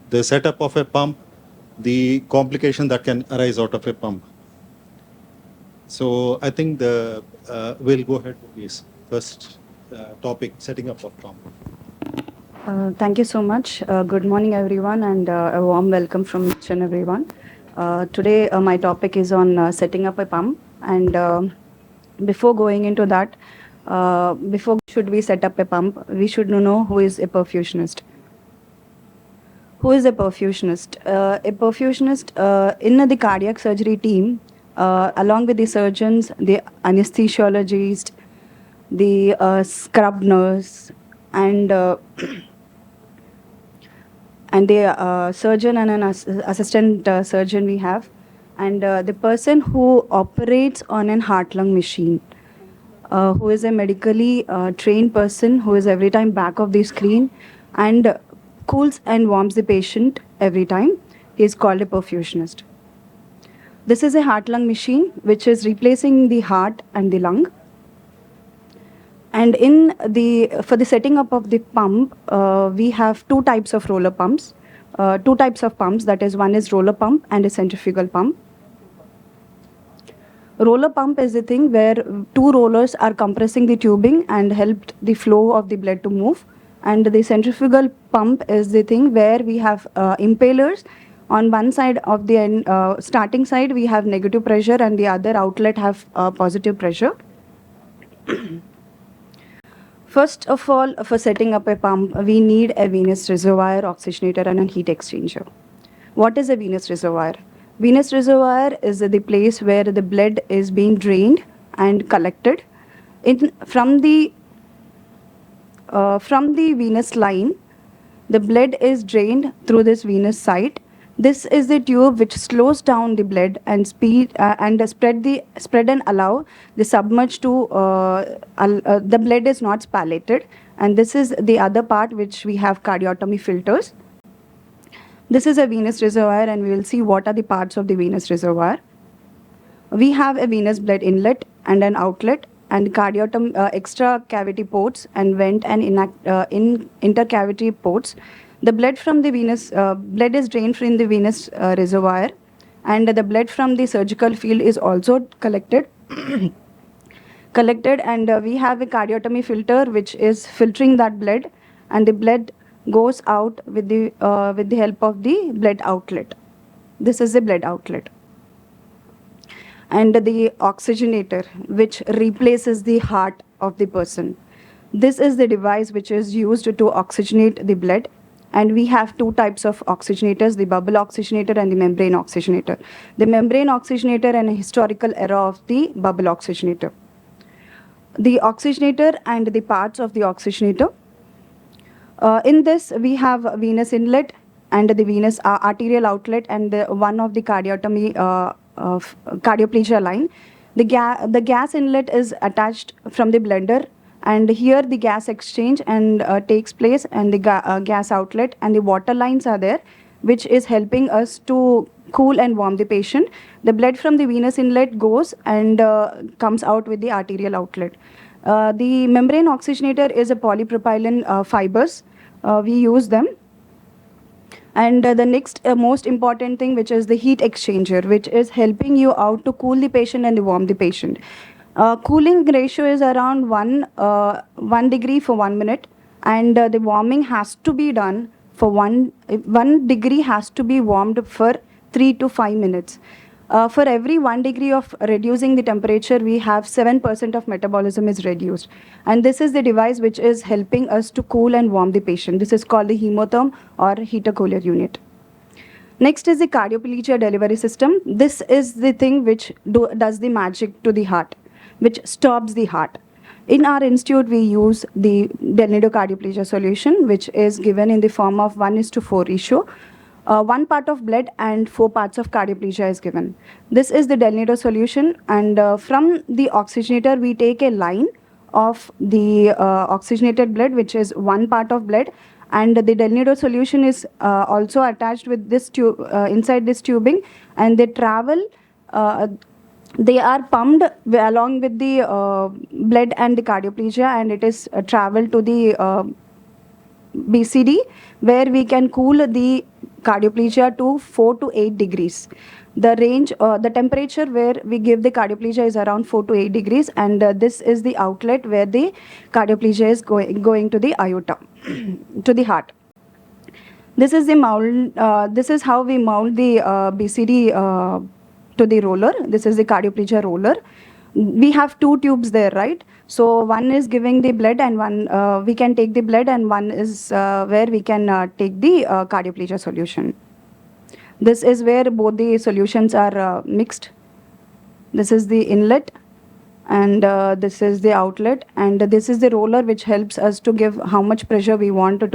the setup of a pump, the complication that can arise out of a pump. So I think we'll go ahead with this first topic, setting up of pump. Thank you so much. Good morning, everyone, and a warm welcome from each and everyone. Today, my topic is on setting up a pump. And before going into that, before should we set up a pump, we should know who is a perfusionist. Who is a perfusionist? A perfusionist in the cardiac surgery team, along with the surgeons, the anesthesiologist, the scrub nurse, and the surgeon and an assistant surgeon we have, and the person who operates on an heart-lung machine, who is a medically trained person who is every time back of the screen and cools and warms the patient every time. He is called a perfusionist. This is a heart-lung machine which is replacing the heart and the lung. And for the setting up of the pump, we have two types of roller pumps. Two types of pumps, that is, one is roller pump and a centrifugal pump. Roller pump is the thing where two rollers are compressing the tubing and helped the flow of the blood to move. And the centrifugal pump is the thing where we have impellers. On one side of the starting side, we have negative pressure, and the other outlet have positive pressure. First of all, for setting up a pump, we need a venous reservoir, oxygenator, and a heat exchanger. What is a venous reservoir? Venous reservoir is the place where the blood is being drained and collected. From the venous line, the blood is drained through this venous site. This is the tube which slows down the blood and spread and allow the submerge to the blood is not spallated. And this is the other part which we have cardiotomy filters. This is a venous reservoir, and we will see what are the parts of the venous reservoir. We have a venous blood inlet and an outlet, and cardiotomy extra cavity ports and vent and intercavity ports. The blood from the venous blood is drained from the venous reservoir, and the blood from the surgical field is also collected. And we have a cardiotomy filter which is filtering that blood, and the blood goes out with the help of the blood outlet. This is the blood outlet. And the oxygenator, which replaces the heart of the person. This is the device which is used to oxygenate the blood. And we have two types of oxygenators, the bubble oxygenator and the membrane oxygenator. The membrane oxygenator and a historical era of the bubble oxygenator. The oxygenator and the parts of the oxygenator. In this, we have venous inlet and the venous arterial outlet and one of the cardiotomy cardioplegia line. The gas inlet is attached from the blender, and here the gas exchange and takes place, and the gas outlet and the water lines are there, which is helping us to cool and warm the patient. The blood from the venous inlet goes and comes out with the arterial outlet. The membrane oxygenator is a polypropylene fibers. We use them. And the next most important thing, which is the heat exchanger, which is helping you out to cool the patient and warm the patient. Cooling ratio is around 1 degree for 1 minute, and the warming has to be done for 1 degree has to be warmed for 3 to 5 minutes. For every 1 degree of reducing the temperature, we have 7% of metabolism is reduced. And this is the device which is helping us to cool and warm the patient. This is called the hemotherm or heater cooler unit. Next is the cardioplegia delivery system. This is the thing which does the magic to the heart, which stops the heart. In our institute, we use the Delnido cardioplegia solution, which is given in the form of 1:4 ratio. 1 part of blood and 4 parts of cardioplegia is given. This is the Delnido solution, and from the oxygenator, we take a line of the oxygenated blood, which is 1 part of blood, and the Delnido solution is also attached with this tube inside this tubing, and they travel. They are pumped along with the blood and the cardioplegia, and it is traveled to the BCD, where we can cool the cardioplegia to 4 to 8 degrees. The range, the temperature where we give the cardioplegia is around 4 to 8 degrees, and this is the outlet where the cardioplegia is going to the aorta, to the heart. This is the mold. This is how we mold the BCD to the roller. This is the cardioplegia roller. We have two tubes there, right? So one is giving the blood, and one we can take the blood, and one is where we can take the cardioplegia solution. This is where both the solutions are mixed. This is the inlet, and this is the outlet, and this is the roller which helps us to give how much pressure we want to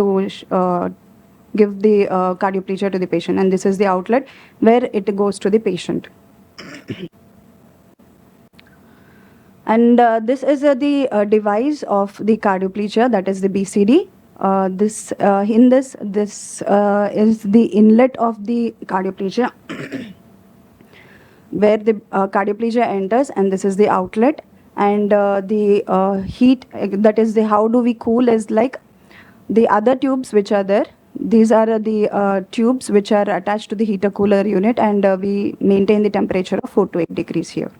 give the cardioplegia to the patient, and this is the outlet where it goes to the patient. And this is the device of the cardioplegia, that is the BCD. This is the inlet of the cardioplegia where the cardioplegia enters, and this is the outlet. And the heat, that is the how do we cool, is like the other tubes which are there. These are the tubes which are attached to the heater cooler unit, and we maintain the temperature of 4 to 8 degrees here.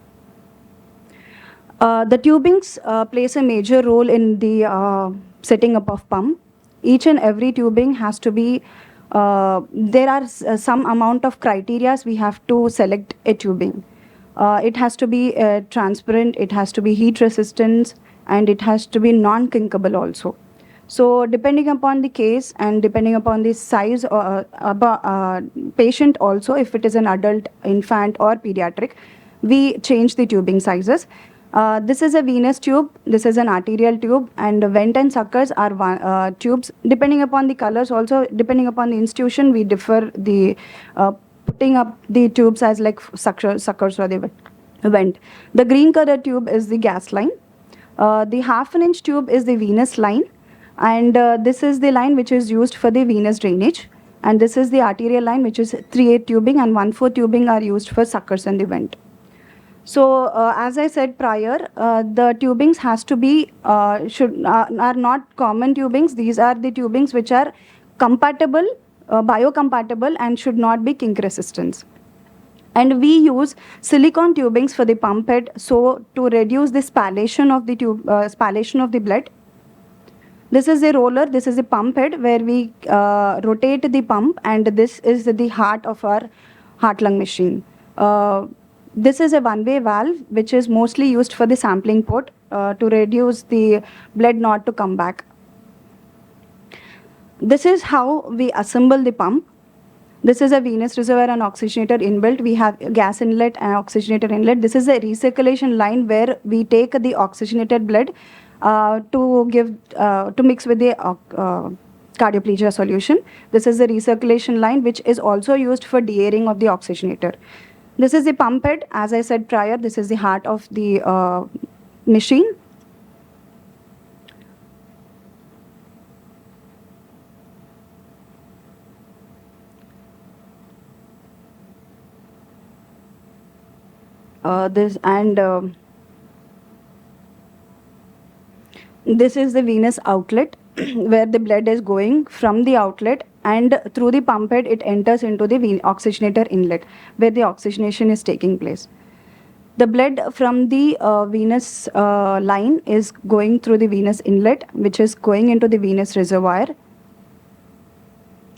The tubings plays a major role in the setting up of pump. Each and every tubing has to be, there are some amount of criteria we have to select a tubing. It has to be transparent, it has to be heat resistant, and it has to be non-kinkable also. So depending upon the case and depending upon the size or patient also, if it is an adult, infant or pediatric, we change the tubing sizes. This is a venous tube, this is an arterial tube, and vent and suckers are tubes. Depending upon the colors also, depending upon the institution, we differ the putting up the tubes as like suckers or the vent. The green color tube is the gas line. The half-inch tube is the venous line, and this is the line which is used for the venous drainage. And this is the arterial line, which is 3/8 tubing, and 1/4 tubing are used for suckers and the vent. So as I said prior, the tubings has to be, are not common tubings. These are the tubings which are compatible, biocompatible, and should not be kink resistance. And we use silicone tubings for the pump head, so to reduce the spallation of the tube, spallation of the blood. This is a roller, this is a pump head where we rotate the pump, and this is the heart of our heart-lung machine. This is a one-way valve which is mostly used for the sampling port to reduce the blood not to come back. This is how we assemble the pump. This is a venous reservoir and oxygenator inbuilt. We have gas inlet and oxygenator inlet. This is a recirculation line where we take the oxygenated blood to mix with the cardioplegia solution. This is the recirculation line which is also used for de-airing of the oxygenator. This is the pump head. As I said prior, this is the heart of the machine. This is the venous outlet where the blood is going from the outlet, and through the pump head it enters into the oxygenator inlet where the oxygenation is taking place. The blood from the venous line is going through the venous inlet, which is going into the venous reservoir.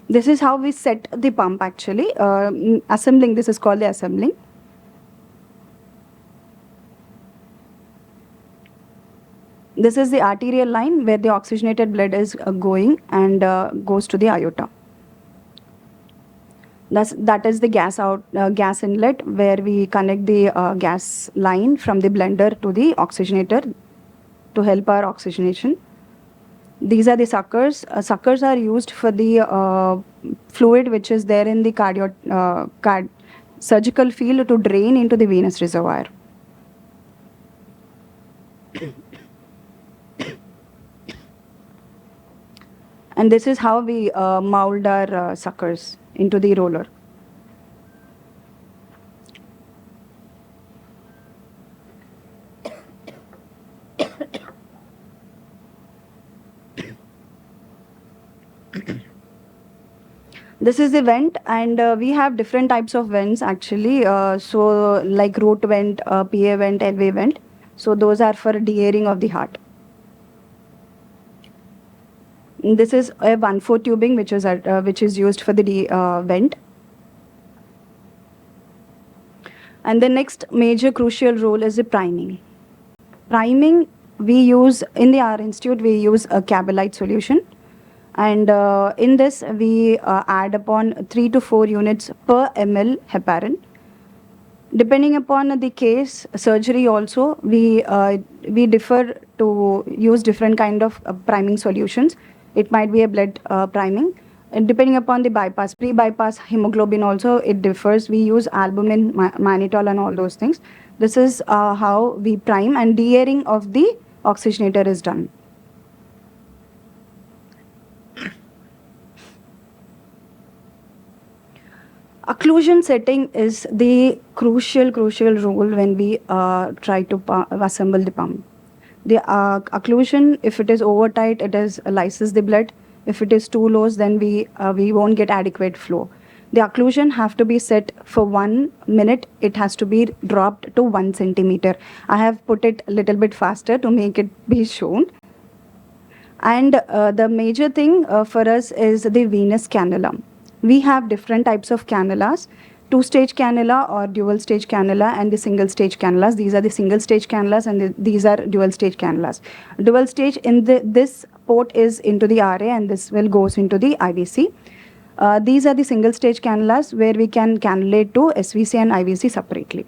This is how we set the pump actually. Assembling, this is called the assembling. This is the arterial line where the oxygenated blood is going and goes to the aorta. That is the gas inlet where we connect the gas line from the blender to the oxygenator to help our oxygenation. These are the suckers. Suckers are used for the fluid which is there in the surgical field to drain into the venous reservoir. And this is how we mold our suckers into the roller. This is the vent, and we have different types of vents actually. So like root vent, PA vent, LV vent. So those are for de-airing of the heart. This is a 1/4 tubing, which is used for the vent. And the next major crucial role is the priming. Priming, we use in the R Institute, we use a Cabalite solution. And in this, we add upon 3 to 4 units per ml heparin. Depending upon the case, surgery also, we differ to use different kind of priming solutions. It might be a blood priming. And depending upon the bypass, pre-bypass hemoglobin also, it differs. We use albumin, mannitol and all those things. This is how we prime, and de-airing of the oxygenator is done. Occlusion setting is the crucial role when we try to assemble the pump. The occlusion, if it is over tight, it is lyses the blood. If it is too low, then we won't get adequate flow. The occlusion have to be set for 1 minute. It has to be dropped to 1 centimeter. I have put it a little bit faster to make it be shown. And the major thing for us is the venous cannula. We have different types of cannulas, 2-stage cannula or dual stage cannula, and the single stage cannulas. These are the single stage cannulas, and these are dual stage cannulas. Dual stage, in this port is into the RA, and this will goes into the IVC. These are the single stage cannulas where we can cannulate to SVC and IVC separately.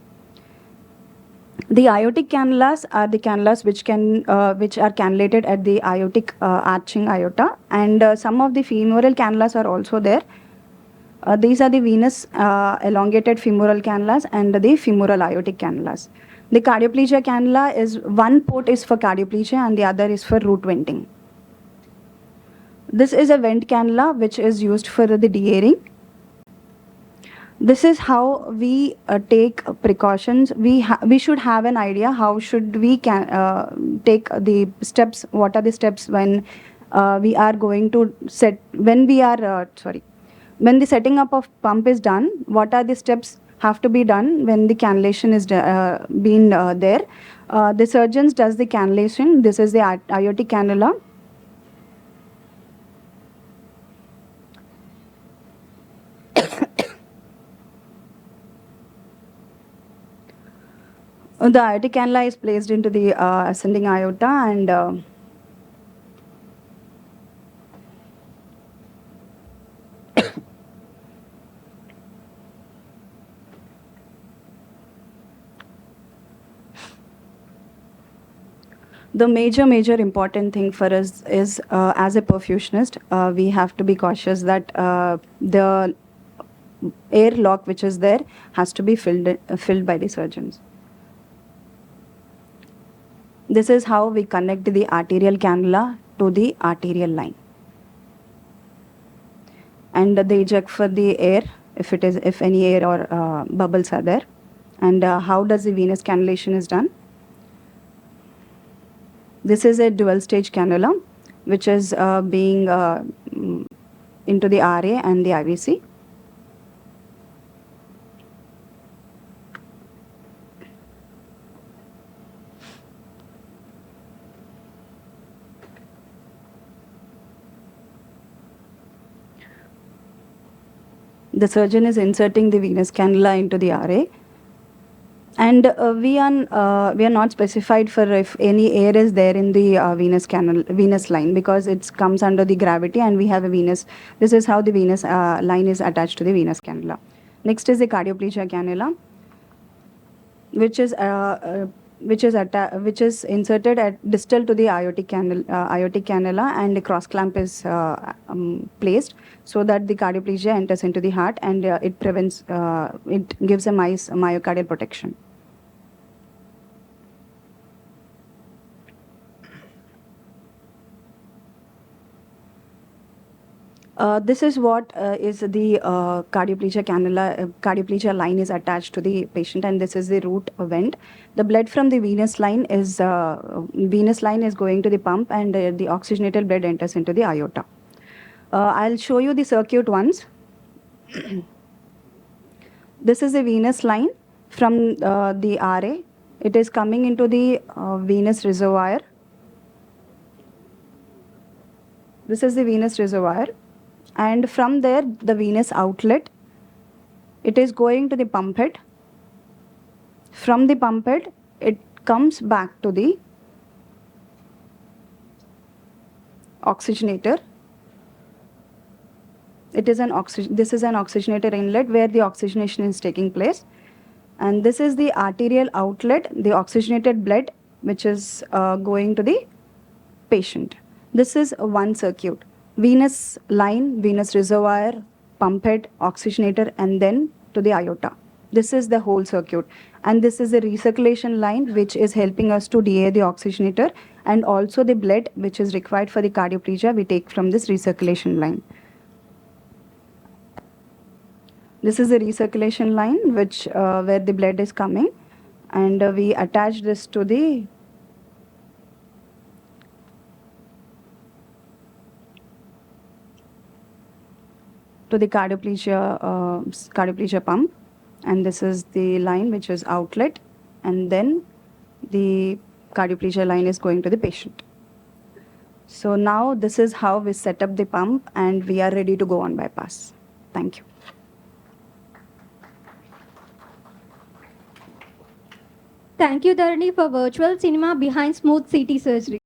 The aortic cannulas are the cannulas which are cannulated at the aortic arching aorta, and some of the femoral cannulas are also there. These are the venous elongated femoral cannulas and the femoral aortic cannulas. The cardioplegia cannula is one port is for cardioplegia and the other is for root venting. This is a vent cannula which is used for the de-airing. This is how we take precautions. We should have an idea how should we take the steps. What are the steps when we are going to set when the setting up of pump is done? What are the steps have to be done when the cannulation is been there? The surgeons does the cannulation. This is the aortic cannula. The aortic cannula is placed into the ascending aorta, and the major important thing for us is as a perfusionist, we have to be cautious that the air lock which is there has to be filled by the surgeons. This is how we connect the arterial cannula to the arterial line. And they eject for the air if any air or bubbles are there. And how does the venous cannulation is done? This is a dual stage cannula which is being into the RA and the IVC. The surgeon is inserting the venous cannula into the RA, and we are not specified for if any air is there in the venous line, because it comes under the gravity, and we have a venous. This is how the venous line is attached to the venous cannula. Next is the cardioplegia cannula, which is inserted at distal to the aortic cannula, and a cross clamp is placed so that the cardioplegia enters into the heart, and it prevents it gives a myocardial protection. This is what is the cardioplegia cannula. Cardioplegia line is attached to the patient, and this is the root vent. The blood from the venous line is going to the pump, and the oxygenated blood enters into the aorta. I'll show you the circuit once. This is a venous line from the RA. It is coming into the venous reservoir. This is the venous reservoir. And from there, the venous outlet, it is going to the pump head. From the pump head, it comes back to the oxygenator. This is an oxygenator inlet where the oxygenation is taking place. And this is the arterial outlet, the oxygenated blood, which is going to the patient. This is one circuit. Venous line, venous reservoir, pump head, oxygenator, and then to the aorta. This is the whole circuit. And this is the recirculation line, which is helping us to DA the oxygenator, and also the blood, which is required for the cardioplegia, we take from this recirculation line. This is the recirculation line, which where the blood is coming, and we attach this to the cardioplegia pump, and this is the line which is outlet, and then the cardioplegia line is going to the patient. So now this is how we set up the pump, and we are ready to go on bypass. Thank you. Thank you, Dharani, for virtual cinema behind smooth CT surgery.